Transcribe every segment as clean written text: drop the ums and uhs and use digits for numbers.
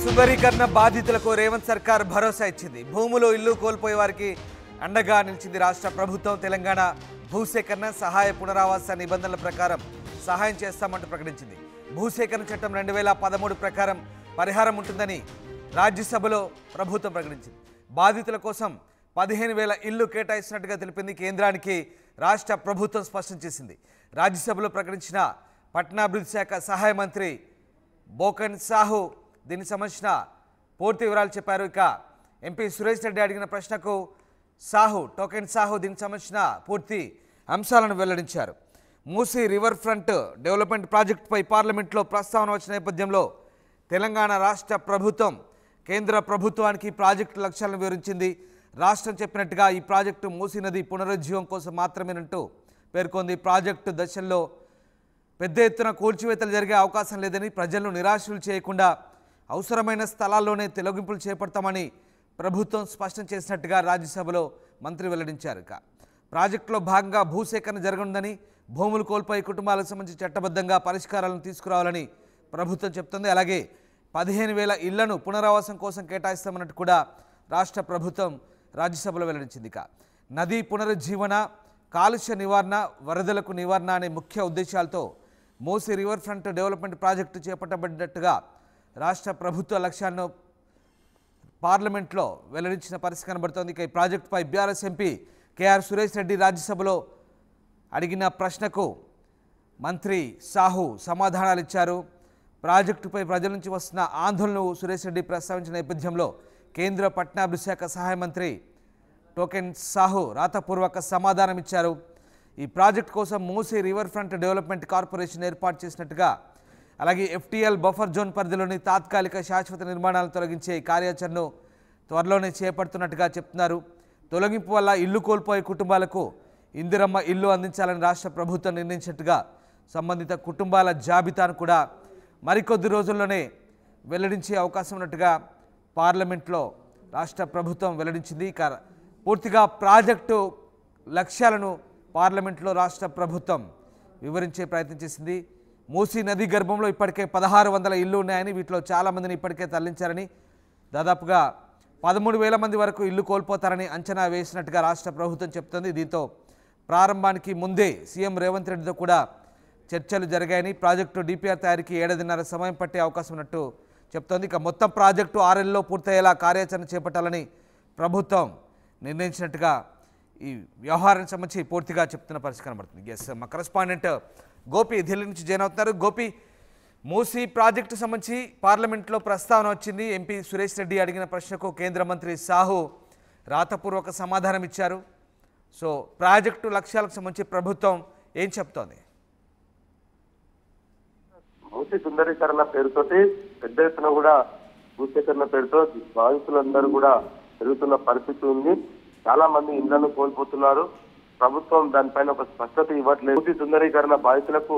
సుందరీకరణ బాధితులకు రేవంత్ సర్కార్ భరోసా ఇచ్చింది. భూములు ఇల్లు కోల్పోయే వారికి అండగా నిలిచింది రాష్ట్ర ప్రభుత్వం. తెలంగాణ భూసేకరణ సహాయ పునరావాస నిబంధనల ప్రకారం సహాయం చేస్తామంటూ ప్రకటించింది. భూసేకరణ చట్టం 2013 ప్రకారం పరిహారం ఉంటుందని రాజ్యసభలో ప్రభుత్వం ప్రకటించింది. బాధితుల కోసం 15,000 ఇళ్లు కేటాయిస్తున్నట్టుగా తెలిపింది. కేంద్రానికి రాష్ట్ర ప్రభుత్వం స్పష్టం చేసింది. రాజ్యసభలో ప్రకటించిన పట్టణాభివృద్ధి శాఖ సహాయ మంత్రి బోకన్ సాహు దీనికి సంబంధించిన పూర్తి వివరాలు చెప్పారు. ఇక ఎంపీ సురేష్ రెడ్డి అడిగిన ప్రశ్నకు టోకెన్ సాహు దీనికి సంబంధించిన పూర్తి అంశాలను వెల్లడించారు. మూసీ రివర్ ఫ్రంట్ డెవలప్మెంట్ ప్రాజెక్టుపై పార్లమెంట్లో ప్రస్తావన వచ్చిన నేపథ్యంలో తెలంగాణ రాష్ట్ర ప్రభుత్వం కేంద్ర ప్రభుత్వానికి ప్రాజెక్టు లక్ష్యాలను వివరించింది. రాష్ట్రం చెప్పినట్టుగా ఈ ప్రాజెక్టు మూసీ నది పునరుజ్జీవం కోసం మాత్రమేనంటూ పేర్కొంది. ప్రాజెక్టు దశల్లో పెద్ద ఎత్తున కూల్చివేతలు జరిగే అవకాశం లేదని, ప్రజలను నిరాశలు చేయకుండా అవసరమైన స్థలాల్లోనే తొలగింపులు చేపడతామని ప్రభుత్వం స్పష్టం చేసినట్టుగా రాజ్యసభలో మంత్రి వెల్లడించారు. ఇక ప్రాజెక్టులో భాగంగా భూసేకరణ జరగనుందని, భూములు కోల్పోయే కుటుంబాలకు సంబంధించి చట్టబద్ధంగా పరిష్కారాలను తీసుకురావాలని ప్రభుత్వం చెప్తుంది. అలాగే 15,000 ఇళ్లను పునరావాసం కోసం కేటాయిస్తామన్నట్టు కూడా రాష్ట్ర ప్రభుత్వం రాజ్యసభలో వెల్లడించింది. ఇక నదీ పునరుజ్జీవన, కాలుష్య నివారణ, వరదలకు నివారణ అనే ముఖ్య ఉద్దేశాలతో Musi river front development project చేపట్టబడినట్టుగా రాష్ట్ర ప్రభుత్వ లక్ష్యాలను పార్లమెంట్లో వెల్లడించిన పరిస్థితి కనబడుతోంది. ఇక ఈ ప్రాజెక్టుపై BRS MP K R Suresh Reddy రాజ్యసభలో అడిగిన ప్రశ్నకు మంత్రి సాహు సమాధానాలు ఇచ్చారు. ప్రాజెక్టుపై ప్రజల నుంచి వస్తున్న ఆందోళనను సురేష్ రెడ్డి ప్రస్తావించిన నేపథ్యంలో కేంద్ర పట్టణాభివృద్ధి శాఖ సహాయ మంత్రి టోకెన్ సాహు రాతపూర్వక సమాధానం ఇచ్చారు. ఈ ప్రాజెక్టు కోసం Musi river front development corporation ఏర్పాటు చేసినట్టుగా, అలాగే ఎఫ్టీఎల్ బఫర్ జోన్ పరిధిలోని తాత్కాలిక శాశ్వత నిర్మాణాలను తొలగించే కార్యాచరణను త్వరలోనే చేపడుతున్నట్టుగా చెప్తున్నారు. తొలగింపు వల్ల ఇల్లు కోల్పోయే కుటుంబాలకు ఇందిరమ్మ ఇల్లు అందించాలని రాష్ట్ర ప్రభుత్వం నిర్ణయించినట్టుగా సంబంధిత కుటుంబాల జాబితాను కూడా మరికొద్ది రోజుల్లోనే వెల్లడించే అవకాశం ఉన్నట్టుగా పార్లమెంట్లో రాష్ట్ర ప్రభుత్వం వెల్లడించింది. ఇక పూర్తిగా ప్రాజెక్టు లక్ష్యాలను పార్లమెంట్లో రాష్ట్ర ప్రభుత్వం వివరించే ప్రయత్నం చేసింది. మూసీ నది గర్భంలో ఇప్పటికే 1,600 ఇళ్లు ఉన్నాయని, వీటిలో చాలామందిని ఇప్పటికే తరలించారని, దాదాపుగా 13,000 మంది వరకు ఇల్లు కోల్పోతారని అంచనా వేసినట్టుగా రాష్ట్ర ప్రభుత్వం చెప్తోంది. దీంతో ప్రారంభానికి ముందే సీఎం రేవంత్ రెడ్డితో కూడా చర్చలు జరిగాయని, ప్రాజెక్టు డిపిఆర్ తయారీకి 7.5 సమయం పట్టే అవకాశం ఉన్నట్టు చెప్తోంది. ఇక మొత్తం ప్రాజెక్టు 6 నెలల్లో పూర్తయ్యేలా కార్యాచరణ చేపట్టాలని ప్రభుత్వం నిర్ణయించినట్టుగా ఈ వ్యవహారానికి సంబంధించి పూర్తిగా చెప్తున్న పరిస్థితి కనబడుతుంది. ఎస్, మా కరెస్పాండెంట్ గోపి ఢిల్లీ నుంచి జాయిన్ అవుతున్నారు. గోపి, మూసీ ప్రాజెక్టు సంబంధించి పార్లమెంట్లో ప్రస్తావన వచ్చింది. ఎంపీ సురేష్ రెడ్డి అడిగిన ప్రశ్నకు కేంద్ర మంత్రి సాహు రాతపూర్వక సమాధానం ఇచ్చారు. సో ప్రాజెక్టు లక్ష్యాలకు సంబంధించి ప్రభుత్వం ఏం చెప్తోంది? మూసీ సుందరీకరణ పేరుతోటి పెద్ద ఎత్తున కూడా భూసేకరణ పేరుతో బాధితులందరూ కూడా పెరుగుతున్న పరిస్థితి ఉంది. చాలా మంది ఇళ్లను కోల్పోతున్నారు. ప్రభుత్వం దానిపైన ఒక స్పష్టత ఇవ్వట్లేదు. మూసీ సుందరీకరణ బాధితులకు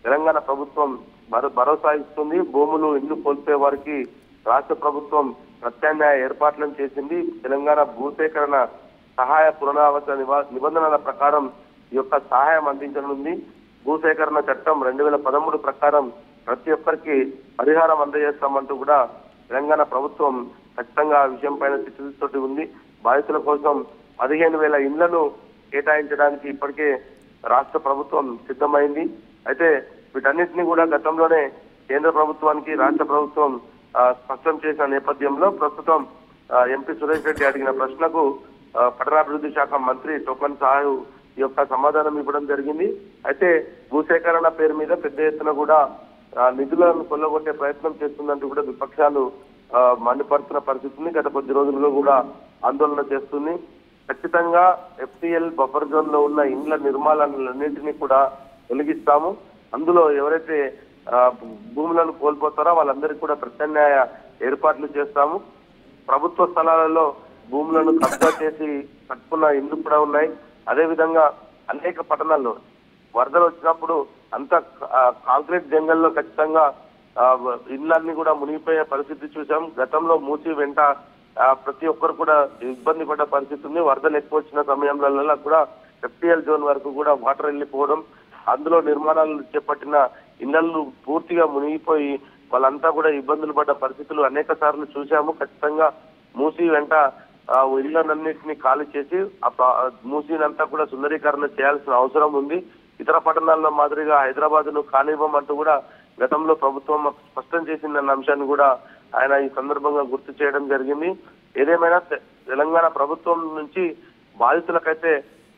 తెలంగాణ ప్రభుత్వం భరోసా ఇస్తుంది. భూములు ఇల్లు కోల్పోయే వారికి రాష్ట్ర ప్రభుత్వం ప్రత్యామ్నాయ ఏర్పాట్లను చేసింది. తెలంగాణ భూసేకరణ సహాయ పునరావాస నిబంధనల ప్రకారం ఈ యొక్క సహాయం అందించనుంది. భూసేకరణ చట్టం 2013 ప్రకారం ప్రతి ఒక్కరికి పరిహారం అందజేస్తామంటూ కూడా తెలంగాణ ప్రభుత్వం ఖచ్చితంగా ఆ విషయం పైన చిత్తశుద్ధితోటి ఉంది. బాధితుల కోసం 15,000 ఇళ్లను కేటాయించడానికి ఇప్పటికే రాష్ట్ర ప్రభుత్వం సిద్ధమైంది. అయితే వీటన్నిటిని కూడా గతంలోనే కేంద్ర ప్రభుత్వానికి రాష్ట్ర ప్రభుత్వం స్పష్టం చేసిన నేపథ్యంలో ప్రస్తుతం ఎంపీ సురేష్ రెడ్డి అడిగిన ప్రశ్నకు పట్టణాభివృద్ధి శాఖ మంత్రి టోకెన్ సాహు ఈ యొక్క సమాధానం ఇవ్వడం జరిగింది. అయితే భూసేకరణ పేరు మీద పెద్ద ఎత్తున కూడా నిధులను కొల్లగొట్టే ప్రయత్నం చేస్తుందంటూ కూడా విపక్షాలు మండిపడుతున్న పరిస్థితి ఉంది. గత కొద్ది రోజులుగా కూడా ఆందోళన చేస్తుంది. ఖచ్చితంగా ఎఫ్టీఎల్ బఫర్ జోన్ లో ఉన్న ఇండ్ల నిర్మాణాలన్నింటినీ కూడా తొలగిస్తాము. అందులో ఎవరైతే భూములను కోల్పోతారో వాళ్ళందరికీ కూడా ప్రత్యామ్నాయ ఏర్పాట్లు చేస్తాము. ప్రభుత్వ స్థలాలలో భూములను కబ్జా చేసి కట్టుకున్న ఇండ్లు కూడా ఉన్నాయి. అదేవిధంగా అనేక పట్టణాల్లో వరదలు వచ్చినప్పుడు అంత కాంక్రీట్ జంగల్లో ఖచ్చితంగా ఇళ్లన్నీ కూడా మునిగిపోయే పరిస్థితి చూసాం. గతంలో మూసీ వెంట ప్రతి ఒక్కరు కూడా ఇబ్బంది పడ్డ పరిస్థితి ఉంది. వరదలు ఎక్కువ వచ్చిన సమయంలో కూడా ఎఫ్టీఎల్ జోన్ వరకు కూడా వాటర్ వెళ్ళిపోవడం, అందులో నిర్మాణాలు చేపట్టిన ఇళ్లలు పూర్తిగా మునిగిపోయి వాళ్ళంతా కూడా ఇబ్బందులు పడ్డ పరిస్థితులు అనేక సార్లు చూశాము. ఖచ్చితంగా మూసీ వెంట ఇళ్లన్నింటినీ ఖాళీ చేసి మూసీనంతా కూడా సుందరీకరణ చేయాల్సిన అవసరం ఉంది. ఇతర పట్టణాల్లో మాదిరిగా హైదరాబాద్ ను కానివ్వమంటూ కూడా గతంలో ప్రభుత్వం స్పష్టం చేసిందన్న అంశాన్ని కూడా ఆయన ఈ సందర్భంగా గుర్తు చేయడం జరిగింది. ఏదేమైనా తెలంగాణ ప్రభుత్వం నుంచి బాధితులకైతే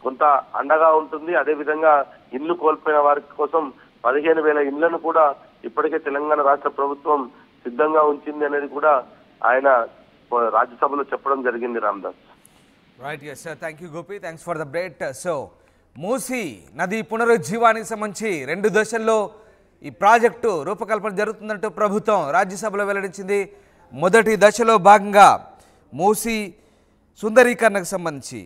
కొంత అండగా ఉంటుంది. అదేవిధంగా ఇల్లు కోల్పోయిన వారి కోసం 15,000 ఇళ్లను కూడా ఇప్పటికే తెలంగాణ రాష్ట్ర ప్రభుత్వం సిద్ధంగా ఉంచింది అనేది కూడా ఆయన రాజ్యసభలో చెప్పడం జరిగింది. Ramdas. Right, yes sir, thank you Gopi, thanks for the update. So Musi నది పునరుజ్జీవానికి సంబంధించి 2 దశల్లో ఈ ప్రాజెక్టు రూపకల్పన జరుగుతుందంటూ ప్రభుత్వం రాజ్యసభలో వెల్లడించింది. మొదటి దశలో భాగంగా మూసీ సుందరీకరణకు సంబంధించి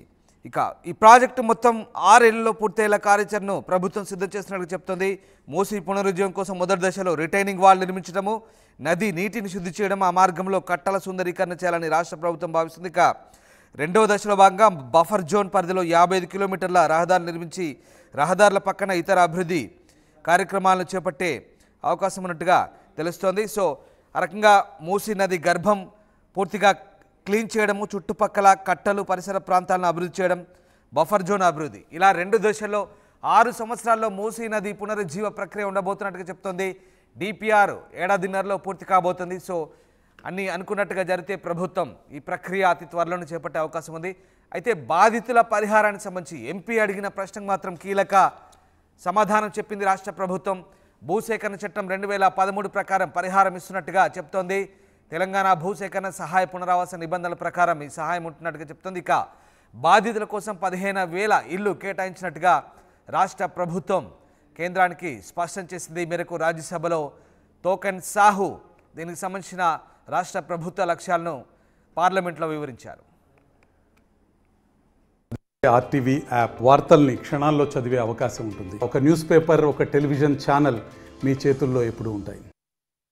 ఇక ఈ ప్రాజెక్టు మొత్తం 6 ఏళ్లలో పూర్తయ్యేలా కార్యాచరణను ప్రభుత్వం సిద్ధం చేస్తున్నట్టు చెప్తోంది. మూసీ పునరుజ్జీవం కోసం మొదటి దశలో రిటైనింగ్ వాల్ నిర్మించడము, నది నీటిని శుద్ధి చేయడం, ఆ మార్గంలో కట్టల సుందరీకరణ చేయాలని రాష్ట్ర ప్రభుత్వం భావిస్తుంది. ఇక రెండవ దశలో భాగంగా బఫర్ జోన్ పరిధిలో 55 కిలోమీటర్ల రహదారులు నిర్మించి రహదారుల పక్కన ఇతర అభివృద్ధి కార్యక్రమాలను చేపట్టే అవకాశం ఉన్నట్టుగా తెలుస్తోంది. సో ఆ రకంగా మూసీ నది గర్భం పూర్తిగా క్లీన్ చేయడము, చుట్టుపక్కల కట్టలు పరిసర ప్రాంతాలను అభివృద్ధి చేయడం, బఫర్ జోన్ అభివృద్ధి, ఇలా 2 దశల్లో 6 సంవత్సరాల్లో మూసీ నది పునరుజ్జీవ ప్రక్రియ ఉండబోతున్నట్టుగా చెప్తోంది. డిపిఆర్ ఏడాదిన్నరలో పూర్తి కాబోతుంది. సో అన్ని అనుకున్నట్టుగా జరిగితే ప్రభుత్వం ఈ ప్రక్రియ అతి త్వరలోనే చేపట్టే అవకాశం ఉంది. అయితే బాధితుల పరిహారానికి సంబంధించి ఎంపీ అడిగిన ప్రశ్నకు మాత్రం కీలక సమాధానం చెప్పింది రాష్ట్ర ప్రభుత్వం. భూసేకరణ చట్టం 2013 ప్రకారం పరిహారం ఇస్తున్నట్టుగా చెప్తోంది. తెలంగాణ భూసేకరణ సహాయ పునరావాస నిబంధనల ప్రకారం ఈ సహాయం ఉంటున్నట్టుగా చెప్తోంది. ఇక బాధితుల కోసం 15,000 ఇళ్లు కేటాయించినట్టుగా రాష్ట్ర ప్రభుత్వం కేంద్రానికి స్పష్టం చేసింది. ఈ మేరకు రాజ్యసభలో తోకన్ సాహు దీనికి సంబంధించిన రాష్ట్ర ప్రభుత్వ లక్ష్యాలను పార్లమెంట్లో వివరించారు. ఆర్టీవీ యాప్ వార్తల్ని క్షణాల్లో చదివే అవకాశం ఉంటుంది. ఒక న్యూస్ పేపర్, ఒక టెలివిజన్ ఛానల్ మీ చేతుల్లో ఎప్పుడూ ఉంటాయి.